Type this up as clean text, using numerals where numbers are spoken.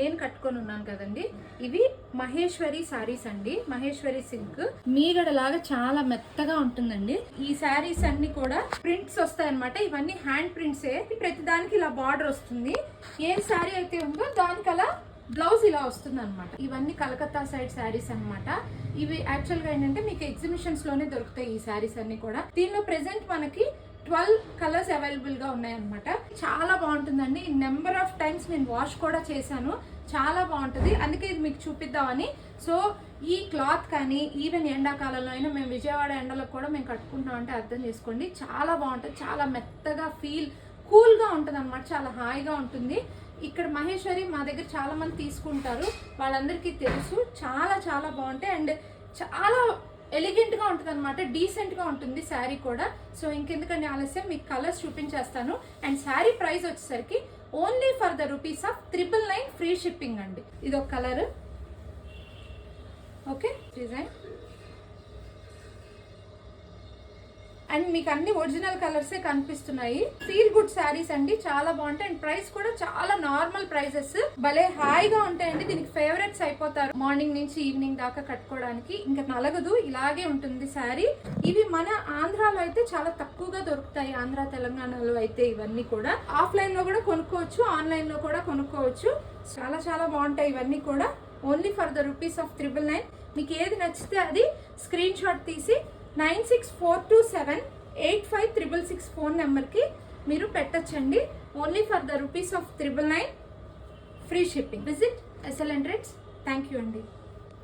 నేను కట్టుకొని ఉన్నాను కదండి, ఇవి మహేశ్వరి సారీస్ అండి. మహేశ్వరి సిల్క్ మీగడ లాగా చాలా మెత్తగా ఉంటుందండి. ఈ సారీస్ అన్ని కూడా ప్రింట్స్ వస్తాయి అనమాట. ఇవన్నీ హ్యాండ్ ప్రింట్సే. ప్రతి దానికి ఇలా బార్డర్ వస్తుంది. ఏ సారీ అయితే ఉందో దానికి అలా బ్లౌజ్ ఇలా వస్తుంది అనమాట. ఇవన్నీ కలకత్తా సైడ్ శారీస్ అనమాట. ఇవి యాక్చువల్ గా ఏంటంటే మీకు ఎగ్జిబిషన్స్ లోనే దొరుకుతాయి ఈ శారీస్ అన్ని కూడా. దీనిలో ప్రెసెంట్ మనకి 12 కలర్స్ అవైలబుల్ గా ఉన్నాయన్నమాట. చాలా బాగుంటుందండి. నెంబర్ ఆఫ్ టైమ్స్ నేను వాష్ కూడా చేశాను. చాలా బాగుంటుంది, అందుకే ఇది మీకు చూపిద్దామని. సో ఈ క్లాత్ కానీ ఈవెన్ ఎండాకాలంలో అయినా మేము విజయవాడ ఎండలకు కూడా మేము కట్టుకుంటాం అంటే అర్థం చేసుకోండి. చాలా బాగుంటుంది, చాలా మెత్తగా ఫీల్ కూల్ గా ఉంటుంది అనమాట. చాలా హాయిగా ఉంటుంది. ఇక్కడ మహేశ్వరి మా దగ్గర చాలా మంది తీసుకుంటారు, వాళ్ళందరికీ తెలుసు. చాలా చాలా బాగుంటాయి అండ్ చాలా ఎలిగెంట్ గా ఉంటుంది అనమాట. డీసెంట్ గా ఉంటుంది శారీ కూడా. సో ఇంకెందుకంటే ఆలస్యం మీకు కలర్స్ చూపించేస్తాను. అండ్ శారీ ప్రైస్ వచ్చేసరికి only for the rupees of 999 free shipping అండి. ఇది ఒక కలర్. ఓకే, డిజైన్ అండ్ మీకు అన్ని ఒరిజినల్ కలర్సే కనిపిస్తున్నాయి. ఫీల్ గుడ్ శారీస్ అండి, చాలా బాగుంటాయి. అండ్ ప్రైస్ కూడా చాలా నార్మల్ ప్రైసెస్, భలే హాయిగా ఉంటాయండి. దీనికి ఫేవరెట్స్ అయిపోతారు. మార్నింగ్ నుంచి ఈవినింగ్ దాకా కట్టుకోవడానికి ఇంకా నలగదు, ఇలాగే ఉంటుంది శారీ. ఇవి మన ఆంధ్రాలో అయితే చాలా తక్కువగా దొరుకుతాయి. ఆంధ్ర తెలంగాణలో అయితే ఇవన్నీ కూడా ఆఫ్లైన్ లో కూడా కొనుక్కోవచ్చు, ఆన్లైన్ లో కూడా కొనుక్కోవచ్చు. చాలా చాలా బాగుంటాయి ఇవన్నీ కూడా. Only for the rupees of 999. మీకు ఏది నచ్చితే అది స్క్రీన్ షాట్ తీసి 9642785666 ఫోన్ నెంబర్కి మీరు పెట్టచ్చండి. Only for the rupees of 999 free shipping. Visit SLN Trades. Thank you అండి.